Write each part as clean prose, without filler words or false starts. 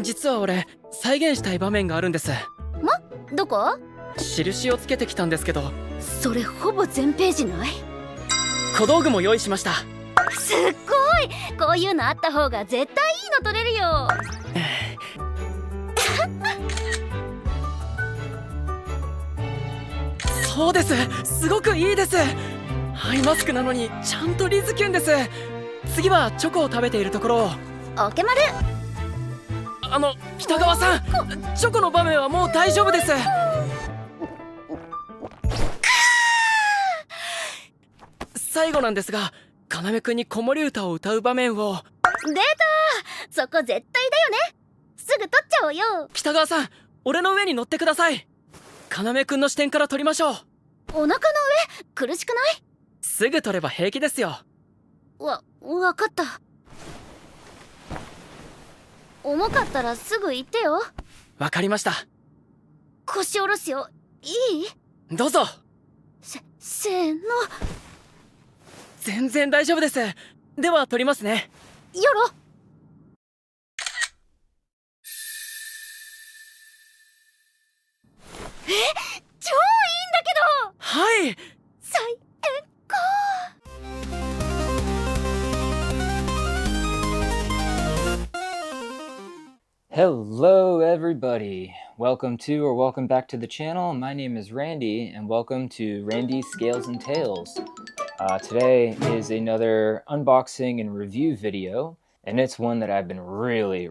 実は俺、再現したい場面があるんです。どこ？印をつけてきたんですけど。それほぼ全ページない？小道具も用意しました。すっごい！こういうのあった方が絶対いいの撮れるよ。そうです、すごくいいです。アイマスクなのにちゃんとリズキュンです。次はチョコを食べているところを。オケマル。北川さん、チョコの場面はもう大丈夫です。最後なんですが、要くんに子守歌を歌う場面を。出た！そこ絶対だよね。すぐ撮っちゃおうよ。北川さん、俺の上に乗ってください。要くんの視点から撮りましょう。お腹の上苦しくない？すぐ撮れば平気ですよ。わかった。重かったらすぐ言ってよ。わかりました。腰下ろすよ。いい？どうぞ。せーの。全然大丈夫です。では撮りますね。よろ。超いいんだけど。はい。最高。Hello everybody, welcome to or welcome back to the channel. My name is Randy and welcome to Randy's Scales and Tales. Today is another unboxing and review video, and it's one that I've been really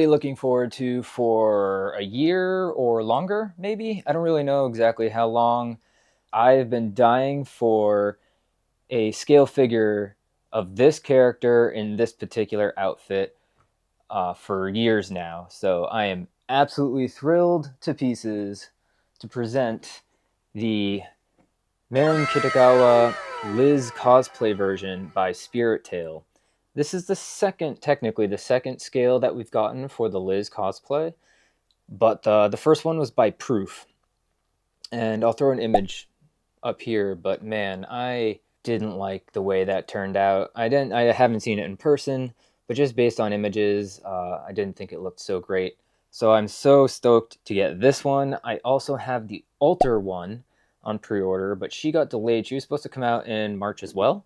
looking forward to for a year or longer, maybe. I don't really know exactly how long. I've been dying for a scale figure of this character in this particular outfit for years now, so I am absolutely thrilled to pieces to present the Marin Kitagawa Liz cosplay version by Spiritale. This is technically the second scale that we've gotten for the Liz cosplay, but the first one was by Proof, and I'll throw an image up here. But man, I didn't like the way that turned out. I haven't seen it in person, but just based on images, I didn't think it looked so great. So I'm so stoked to get this one. I also have the Alter one on pre-order, but she got delayed. She was supposed to come out in March as well,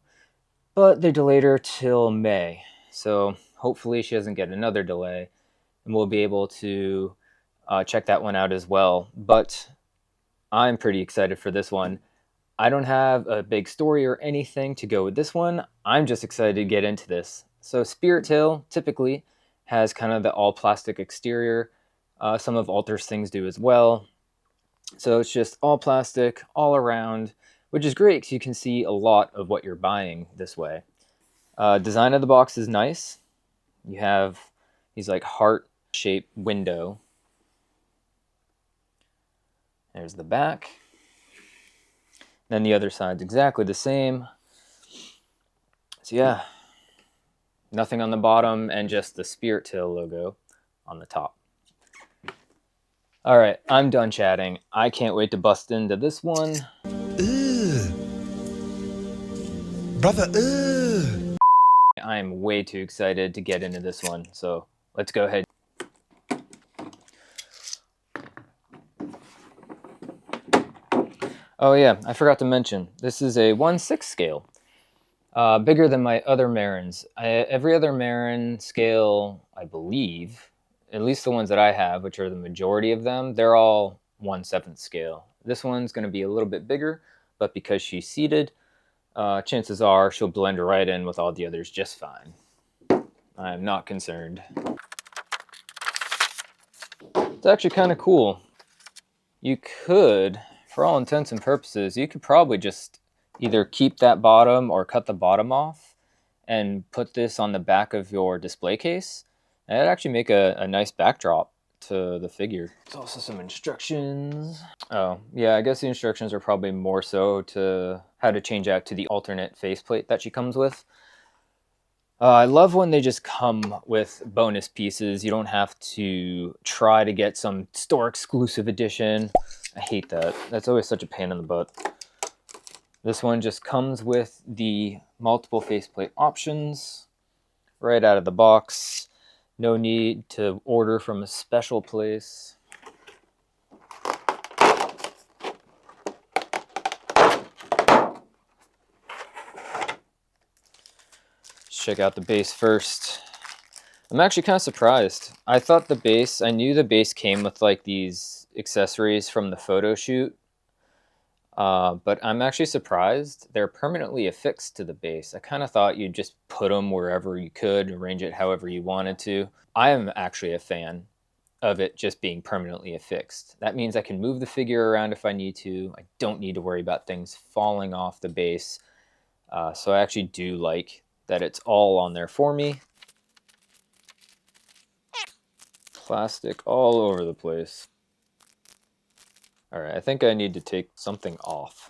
but they delayed her till May. So hopefully she doesn't get another delay, and we'll be able to check that one out as well. But I'm pretty excited for this one. I don't have a big story or anything to go with this one. I'm just excited to get into this. So Spiritale typically has kind of the all-plastic exterior. Some of Alter's things do as well. So it's just all plastic, all around, which is great because you can see a lot of what you're buying this way. Design of the box is nice. You have these like heart-shaped window. There's the back. Then the other side's exactly the same. So yeah, nothing on the bottom and just the Spiritale logo on the top. Alright, I'm done chatting. I can't wait to bust into this one. Brother, I'm way too excited to get into this one, so let's go ahead. Oh yeah, I forgot to mention, this is a 1/6 scale. Bigger than my other Marins. Every other Marin scale, I believe, at least the ones that I have, which are the majority of them, they're all 1/7 scale. This one's going to be a little bit bigger, but because she's seated, chances are she'll blend right in with all the others just fine. I'm not concerned. It's actually kind of cool. You could, for all intents and purposes, you could probably just either keep that bottom or cut the bottom off and put this on the back of your display case. And it'd actually make a nice backdrop to the figure. There's also some instructions. Oh, yeah, I guess the instructions are probably more so to how to change out to the alternate faceplate that she comes with. I love when they just come with bonus pieces. You don't have to try to get some store exclusive edition. I hate that. That's always such a pain in the butt. This one just comes with the multiple faceplate options right out of the box. No need to order from a special place. Let's check out the base first. I'm actually kind of surprised. I knew the base came with like these accessories from the photo shoot, but I'm actually surprised they're permanently affixed to the base. I kind of thought you'd just put them wherever you could, arrange it however you wanted to. I am actually a fan of it just being permanently affixed. That means I can move the figure around if I need to. I don't need to worry about things falling off the base. So I actually do like that it's all on there for me. Plastic all over the place. Alright, I think I need to take something off.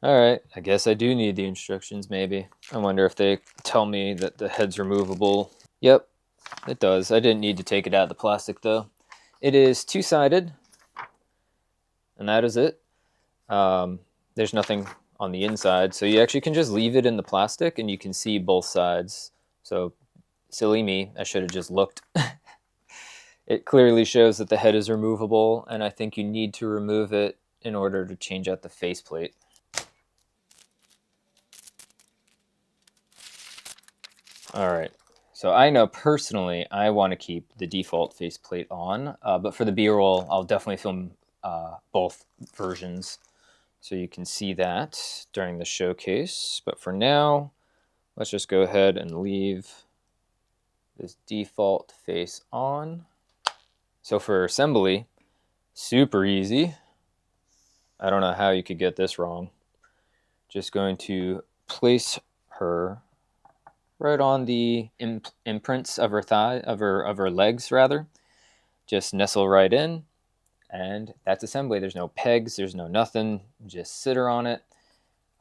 Alright, I guess I do need the instructions maybe. I wonder if they tell me that the head's removable. Yep, it does. I didn't need to take it out of the plastic though. It is two-sided, and that is it. There's nothing on the inside, so you actually can just leave it in the plastic and you can see both sides. So, silly me, I should have just looked. It clearly shows that the head is removable, and I think you need to remove it in order to change out the faceplate. Alright, so I know personally I want to keep the default faceplate on, but for the B-roll I'll definitely film both versions so you can see that during the showcase. But for now, let's just go ahead and leave this default face on. So for assembly, super easy. I don't know how you could get this wrong. Just going to place her right on the imprints of her thigh, of her legs rather. Just nestle right in, and that's assembly. There's no pegs, there's no nothing. Just sit her on it.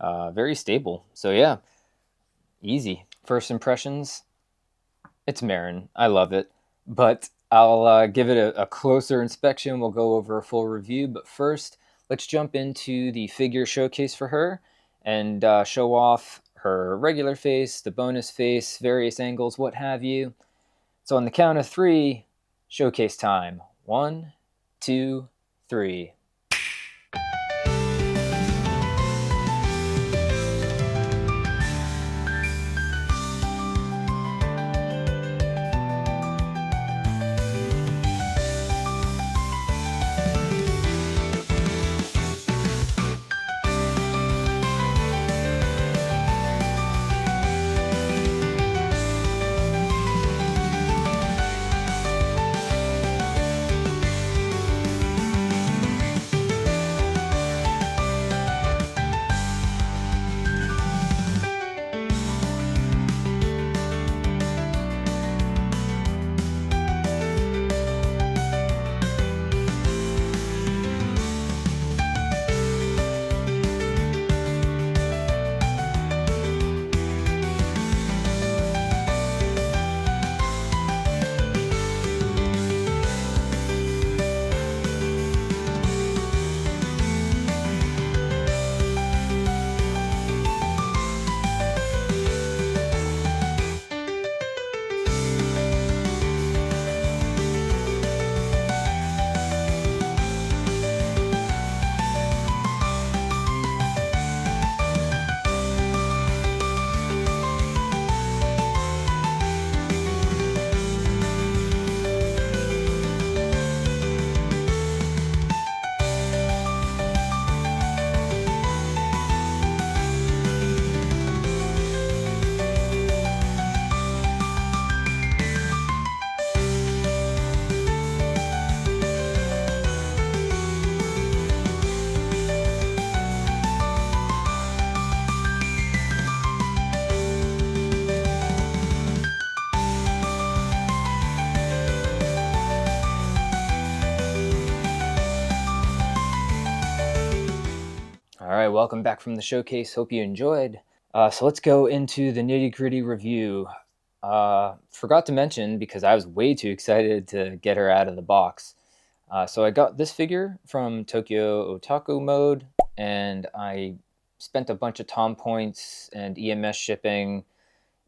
Very stable. So yeah, easy. First impressions, it's Marin. I love it, but I'll give it a closer inspection. We'll go over a full review, but first, let's jump into the figure showcase for her and show off her regular face, the bonus face, various angles, what have you. So on the count of 3, showcase time. 1, 2, 3. Alright, welcome back from the showcase. Hope you enjoyed. So let's go into the nitty-gritty review. Forgot to mention, because I was way too excited to get her out of the box. So I got this figure from Tokyo Otaku Mode, and I spent a bunch of Tom points and EMS shipping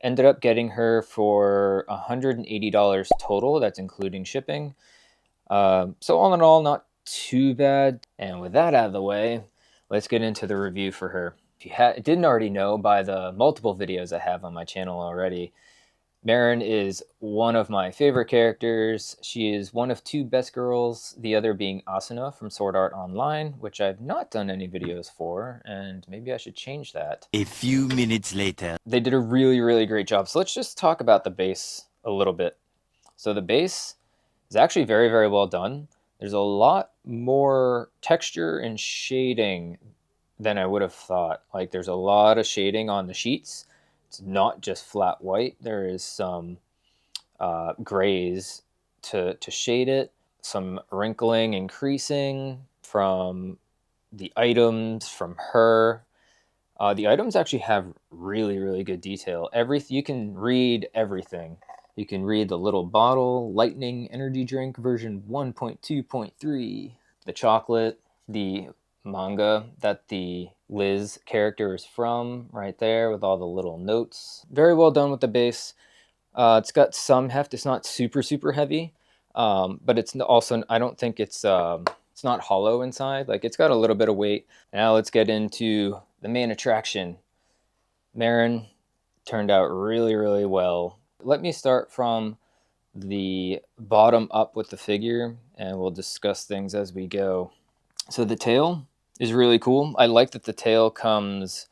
Ended up getting her for $180 total. That's including shipping. So all in all, not too bad. And with that out of the way, let's get into the review for her. If you didn't already know by the multiple videos I have on my channel already, Marin is one of my favorite characters. She is one of two best girls, the other being Asuna from Sword Art Online, which I've not done any videos for, and maybe I should change that. A few minutes later. They did a really, really great job. So let's just talk about the base a little bit. So the base is actually very, very well done. There's a lot more texture and shading than I would have thought. Like there's a lot of shading on the sheets. It's not just flat white. There is some grays to shade it, some wrinkling and creasing from the items, from her. The items actually have really, really good detail. You can read everything. You can read the little bottle, Lightning Energy Drink version 1.2.3, the chocolate, the manga that the Liz character is from right there with all the little notes. Very well done with the base. It's got some heft. It's not super, super heavy, but it's also, I don't think it's not hollow inside. Like it's got a little bit of weight. Now let's get into the main attraction. Marin turned out really, really well. Let me start from the bottom up with the figure, and we'll discuss things as we go. So the tail is really cool. I like that the tail comes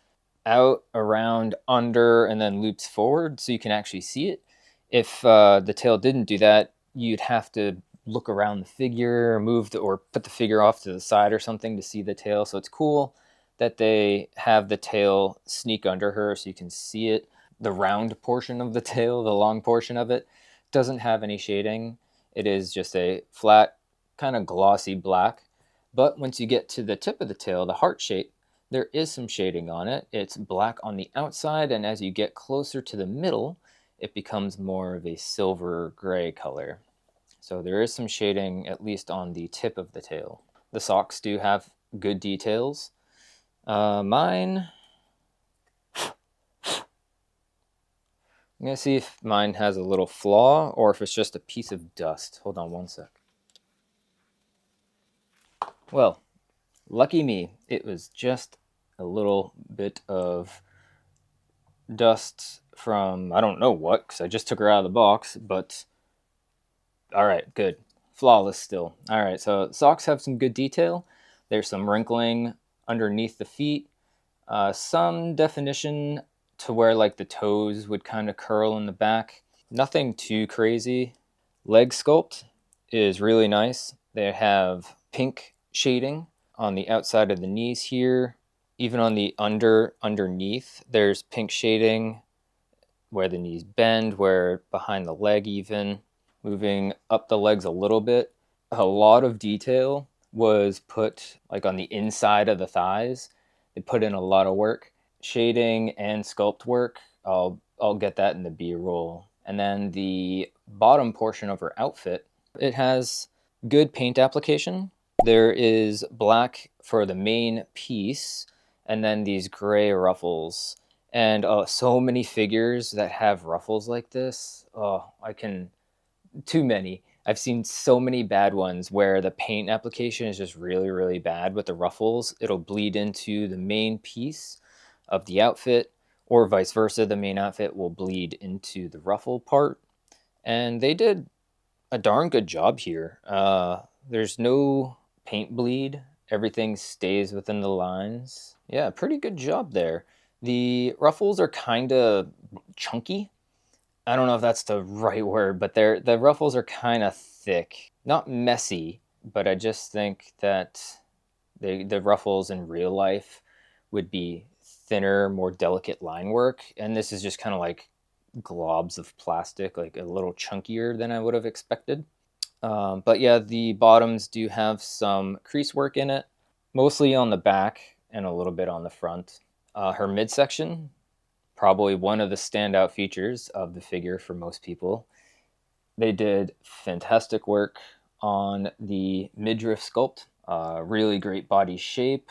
out, around, under, and then loops forward so you can actually see it. If the tail didn't do that, you'd have to look around the figure, or put the figure off to the side or something to see the tail. So it's cool that they have the tail sneak under her so you can see it. The round portion of the tail, the long portion of it, doesn't have any shading. It is just a flat, kind of glossy black. But once you get to the tip of the tail, the heart shape, there is some shading on it. It's black on the outside, and as you get closer to the middle, it becomes more of a silver gray color. So there is some shading, at least on the tip of the tail. The socks do have good details. Mine, I'm going to see if mine has a little flaw or if it's just a piece of dust. Hold on one sec. Well, lucky me, it was just a little bit of dust from, I don't know what, because I just took her out of the box, but all right, good. Flawless still. All right, so socks have some good detail. There's some wrinkling underneath the feet, some definition to where like the toes would kind of curl in the back. Nothing too crazy. Leg sculpt is really nice. They have pink shading on the outside of the knees here. Even on the underneath, there's pink shading where the knees bend, where behind the leg even. Moving up the legs a little bit. A lot of detail was put like on the inside of the thighs. They put in a lot of work. Shading and sculpt work. I'll get that in the B-roll. And then the bottom portion of her outfit, it has good paint application. There is black for the main piece, and then these gray ruffles. And so many figures that have ruffles like this. Oh, too many. I've seen so many bad ones where the paint application is just really, really bad with the ruffles. It'll bleed into the main piece of the outfit, or vice versa. The main outfit will bleed into the ruffle part. And they did a darn good job here. There's no paint bleed. Everything stays within the lines. Yeah, pretty good job there. The ruffles are kind of chunky. I don't know if that's the right word, but the ruffles are kind of thick. Not messy, but I just think that the ruffles in real life would be thinner, more delicate line work. And this is just kind of like globs of plastic, like a little chunkier than I would have expected. But yeah, the bottoms do have some crease work in it, mostly on the back and a little bit on the front. Her midsection, probably one of the standout features of the figure for most people. They did fantastic work on the midriff sculpt. Really great body shape.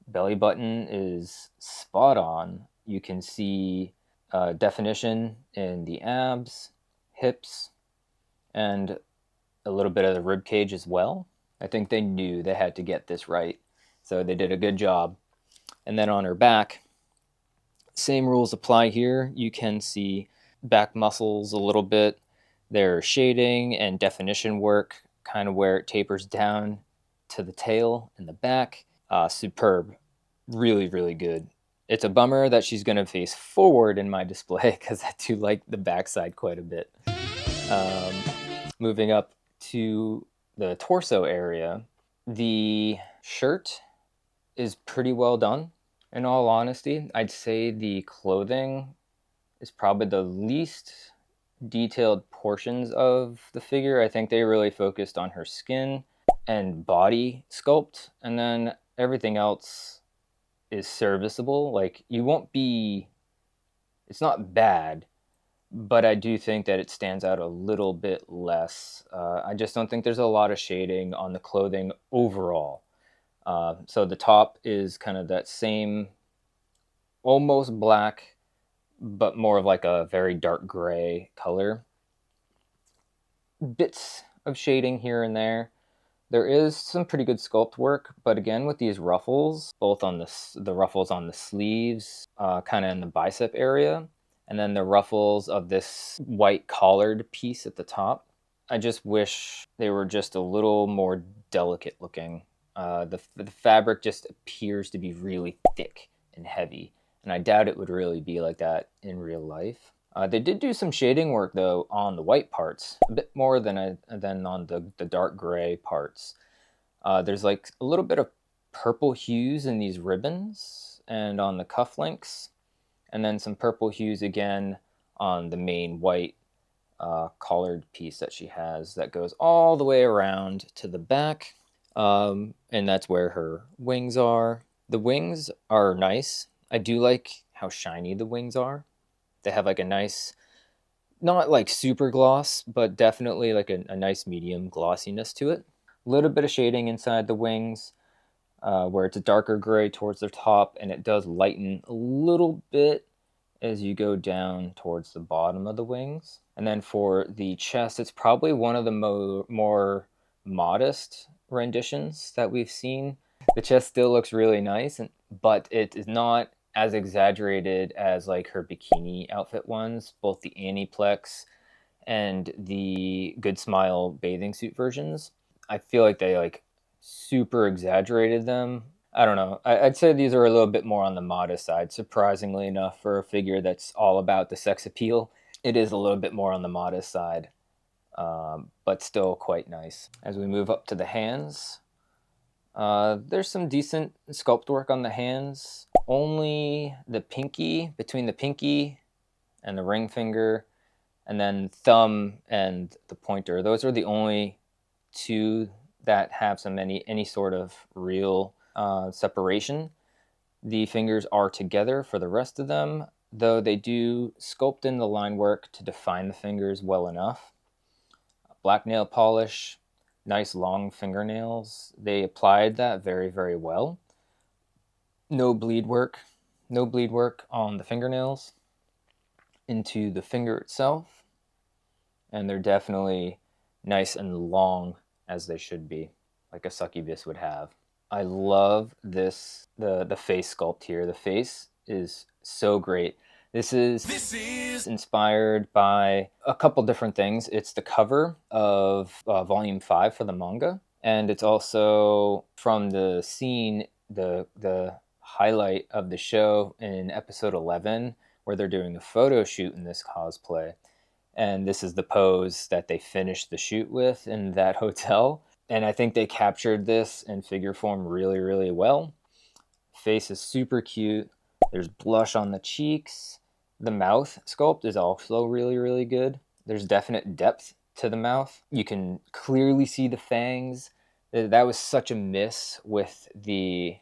Belly button is spot on. You can see definition in the abs, hips, and a little bit of the rib cage as well. I think they knew they had to get this right, so they did a good job. And then on her back, same rules apply here. You can see back muscles a little bit. There's shading and definition work, kind of where it tapers down to the tail and the back. Superb. Really, really good. It's a bummer that she's going to face forward in my display because I do like the backside quite a bit. Moving up to the torso area, the shirt is pretty well done. In all honesty, I'd say the clothing is probably the least detailed portions of the figure. I think they really focused on her skin and body sculpt, and then everything else is serviceable. Like, you won't be, it's not bad, but I do think that it stands out a little bit less. I just don't think there's a lot of shading on the clothing overall. So the top is kind of that same almost black, but more of like a very dark gray color. Bits of shading here and there. There is some pretty good sculpt work, but again, with these ruffles, both on the ruffles on the sleeves, kind of in the bicep area, and then the ruffles of this white collared piece at the top, I just wish they were just a little more delicate looking. The fabric just appears to be really thick and heavy, and I doubt it would really be like that in real life. They did do some shading work though on the white parts, a bit more than on the dark gray parts. There's like a little bit of purple hues in these ribbons and on the cufflinks, and then some purple hues again on the main white collared piece that she has that goes all the way around to the back. And that's where her wings are. The wings are nice. I do like how shiny the wings are. They have like a nice, not like super gloss, but definitely like a nice medium glossiness to it. A little bit of shading inside the wings, where it's a darker gray towards the top, and it does lighten a little bit as you go down towards the bottom of the wings. And then for the chest, it's probably one of the more modest renditions that we've seen. The chest still looks really nice, but it is not as exaggerated as like her bikini outfit ones, both the Aniplex and the Good Smile bathing suit versions. I feel like they like super exaggerated them. I don't know. I'd say these are a little bit more on the modest side, surprisingly enough, for a figure that's all about the sex appeal. It is a little bit more on the modest side, but still quite nice. As we move up to the hands, there's some decent sculpt work on the hands. Only the pinky, between the pinky and the ring finger, and then thumb and the pointer, those are the only two that have any sort of real separation. The fingers are together for the rest of them, though they do sculpt in the line work to define the fingers well enough. Black nail polish, nice long fingernails. They applied that very, very well. No bleed work on the fingernails into the finger itself, and they're definitely nice and long as they should be, like a succubus would have. I love this, the face sculpt here. The face is so great. This is inspired by a couple different things. It's the cover of volume 5 for the manga, and it's also from the scene, the highlight of the show in episode 11, where they're doing the photo shoot in this cosplay. And this is the pose that they finished the shoot with in that hotel. And I think they captured this in figure form really, really well. Face is super cute. There's blush on the cheeks. The mouth sculpt is also really, really good. There's definite depth to the mouth. You can clearly see the fangs. That was such a miss with the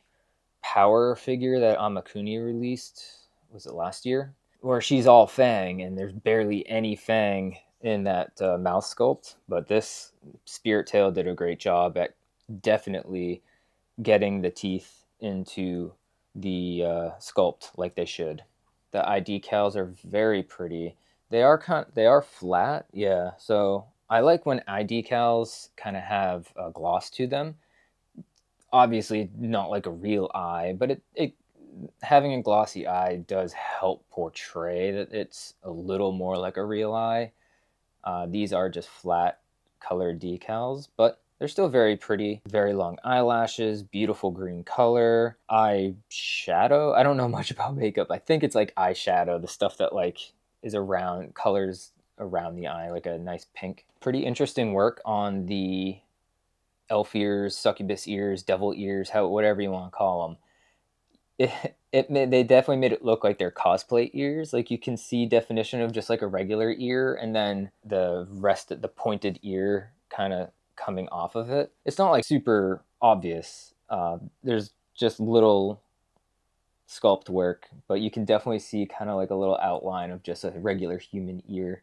Power figure that Amakuni released, was it last year? Where she's all fang and there's barely any fang in that mouth sculpt. But this Spiritale did a great job at definitely getting the teeth into the sculpt like they should. The eye decals are very pretty. They are flat, yeah. So I like when eye decals kind of have a gloss to them. Obviously, not like a real eye, but it having a glossy eye does help portray that it's a little more like a real eye. These are just flat colored decals, but they're still very pretty. Very long eyelashes, beautiful green color, eye shadow. I don't know much about makeup. I think it's like eyeshadow, the stuff that like is around colors around the eye, like a nice pink. Pretty interesting work on the elf ears, succubus ears, devil ears, whatever you want to call them. They definitely made it look like they're cosplay ears. Like you can see definition of just like a regular ear, and then the rest of the pointed ear kind of coming off of it. It's not like super obvious. There's just little sculpt work, but you can definitely see kind of like a little outline of just a regular human ear,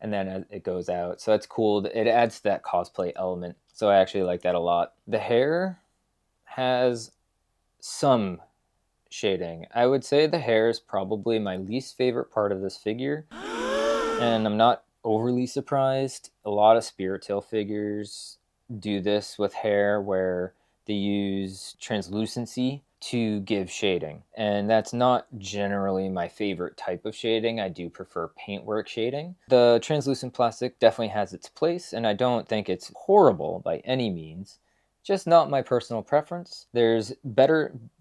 and then it goes out. So that's cool. It adds to that cosplay element. So I actually like that a lot. The hair has some shading. I would say the hair is probably my least favorite part of this figure, and I'm not overly surprised. A lot of Spiritale figures do this with hair where they use translucency to give shading, and that's not generally my favorite type of shading. I do prefer paintwork shading. The translucent plastic definitely has its place, and I don't think it's horrible by any means. Just not my personal preference. The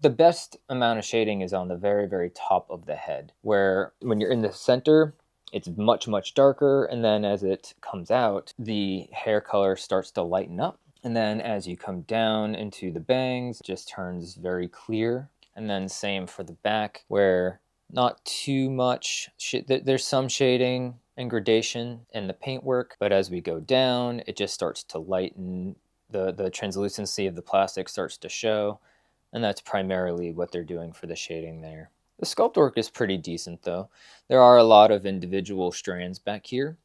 best amount of shading is on the very, very top of the head, where when you're in the center, it's much, much darker, and then as it comes out, the hair color starts to lighten up. And then as you come down into the bangs, it just turns very clear. And then same for the back, where not too much, there's some shading and gradation in the paintwork, but as we go down, it just starts to lighten. The translucency of the plastic starts to show, and that's primarily what they're doing for the shading there. The sculpt work is pretty decent though. There are a lot of individual strands back here,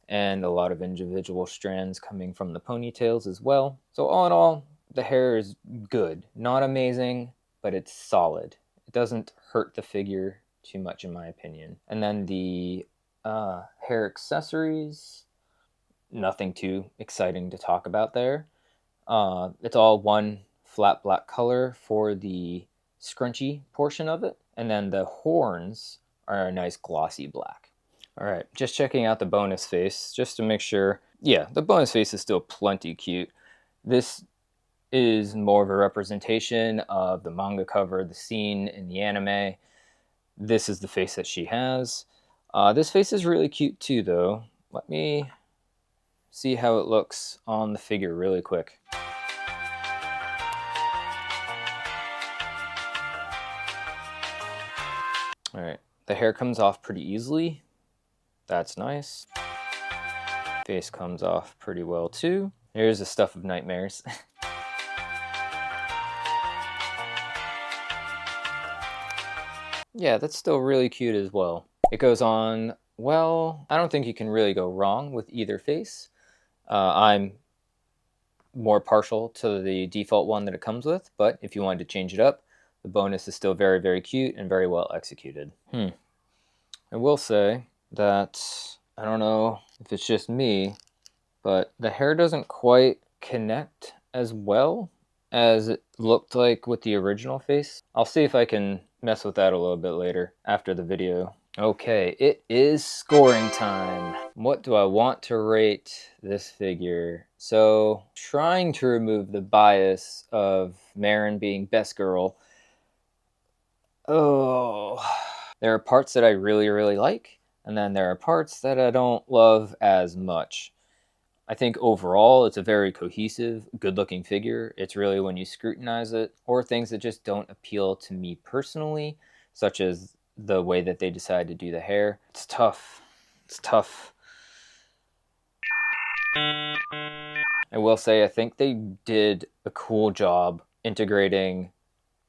and a lot of individual strands coming from the ponytails as well. So all in all, the hair is good. Not amazing, but it's solid. It doesn't hurt the figure too much in my opinion. And then the hair accessories, nothing too exciting to talk about there. It's all one flat black color for the scrunchy portion of it. And then the horns are a nice glossy black. All right, just checking out the bonus face just to make sure. Yeah, the bonus face is still plenty cute. This is more of a representation of the manga cover, the scene in the anime. This is the face that she has. This face is really cute too, though. Let me see how it looks on the figure really quick. All right, the hair comes off pretty easily. That's nice. Face comes off pretty well too. Here's the stuff of nightmares. Yeah, that's still really cute as well. It goes on well. I don't think you can really go wrong with either face. I'm more partial to the default one that it comes with, but if you wanted to change it up, the bonus is still very, very cute and very well executed. I will say that, I don't know if it's just me, but the hair doesn't quite connect as well as it looked like with the original face. I'll see if I can mess with that a little bit later after the video. Okay, it is scoring time. What do I want to rate this figure? So, trying to remove the bias of Marin being best girl. Oh, there are parts that I really, really like, and then there are parts that I don't love as much. I think overall it's a very cohesive, good-looking figure. It's really when you scrutinize it, or things that just don't appeal to me personally, such as the way that they decide to do the hair. It's tough. It's tough. I will say I think they did a cool job integrating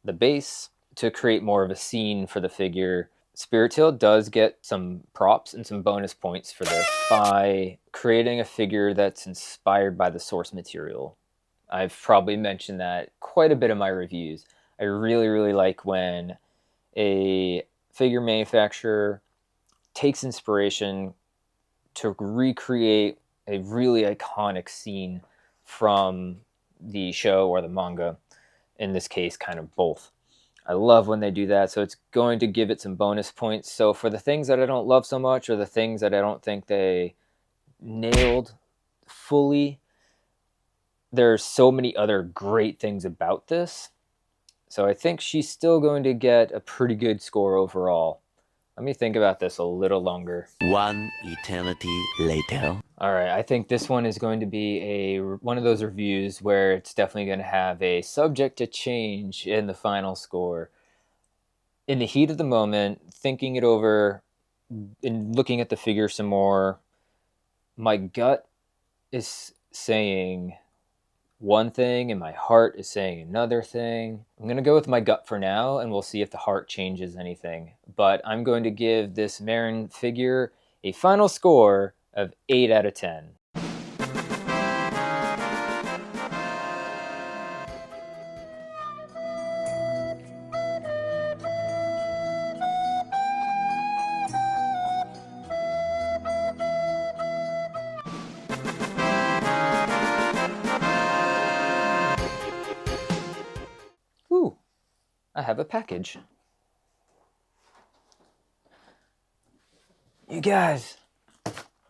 the base to create more of a scene for the figure. Spiritale does get some props and some bonus points for this by creating a figure that's inspired by the source material. I've probably mentioned that quite a bit in my reviews. I really, really like when a figure manufacturer takes inspiration to recreate a really iconic scene from the show or the manga. In this case, kind of both. I love when they do that, so it's going to give it some bonus points. So for the things that I don't love so much, or the things that I don't think they nailed fully, there's so many other great things about this. So I think she's still going to get a pretty good score overall. Let me think about this a little longer. One eternity later. All right, I think this one is going to be one of those reviews where it's definitely going to have a subject to change in the final score. In the heat of the moment, thinking it over and looking at the figure some more, my gut is saying one thing and my heart is saying another thing. I'm going to go with my gut for now, and we'll see if the heart changes anything. But I'm going to give this Marin figure a final score of 8 out of 10. Ooh, I have a package. You guys,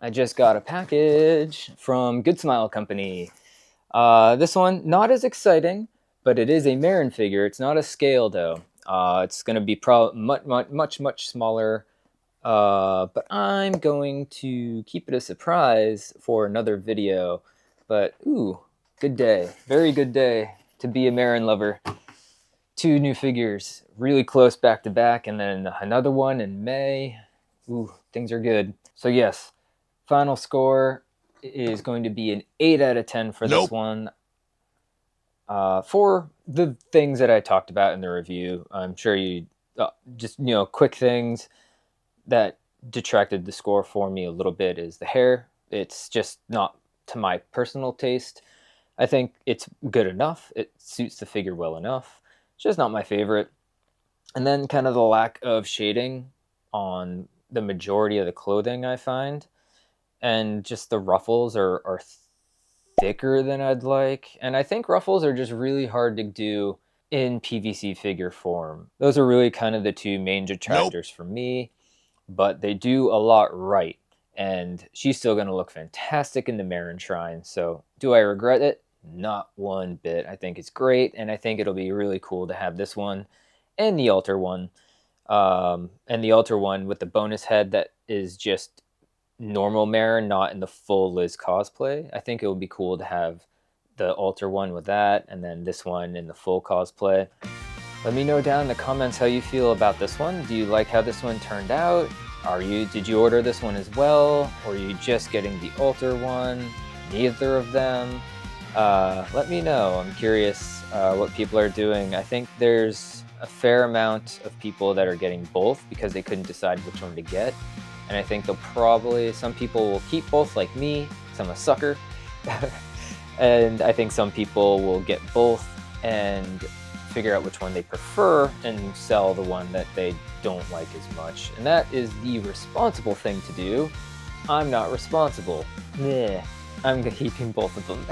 I just got a package from Good Smile Company. This one, not as exciting, but it is a Marin figure. It's not a scale though. It's going to be much smaller. But I'm going to keep it a surprise for another video. But ooh, good day. Very good day to be a Marin lover. 2 new figures, really close back to back, and then another one in May. Ooh, things are good. So yes, final score is going to be an 8 out of 10 for this one. For the things that I talked about in the review, I'm sure you just, quick things that detracted the score for me a little bit is the hair. It's just not to my personal taste. I think it's good enough. It suits the figure well enough. It's just not my favorite. And then kind of the lack of shading on the majority of the clothing, I find. And just the ruffles are thicker than I'd like. And I think ruffles are just really hard to do in PVC figure form. Those are really kind of the 2 main detractors for me. But they do a lot right. And she's still going to look fantastic in the Marin Shrine. So do I regret it? Not one bit. I think it's great, and I think it'll be really cool to have this one and the altar one. And the altar one with the bonus head that is just normal Marin, not in the full Liz cosplay. I think it would be cool to have the altar one with that, and then this one in the full cosplay. Let me know down in the comments how you feel about this one. Do you like how this one turned out? Did you order this one as well? Or are you just getting the altar one? Neither of them? Let me know. I'm curious what people are doing. I think there's a fair amount of people that are getting both because they couldn't decide which one to get. And I think some people will keep both like me, because I'm a sucker. And I think some people will get both and figure out which one they prefer and sell the one that they don't like as much. And that is the responsible thing to do. I'm not responsible. Meh. I'm keeping both of them.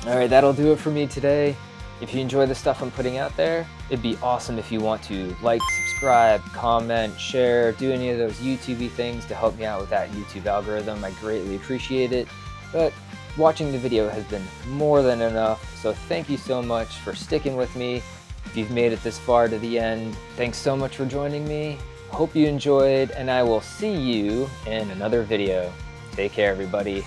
Alright, that'll do it for me today. If you enjoy the stuff I'm putting out there, it'd be awesome if you want to like, subscribe, comment, share, do any of those YouTube-y things to help me out with that YouTube algorithm. I greatly appreciate it. But watching the video has been more than enough, so thank you so much for sticking with me. If you've made it this far to the end, thanks so much for joining me. Hope you enjoyed, and I will see you in another video. Take care, everybody.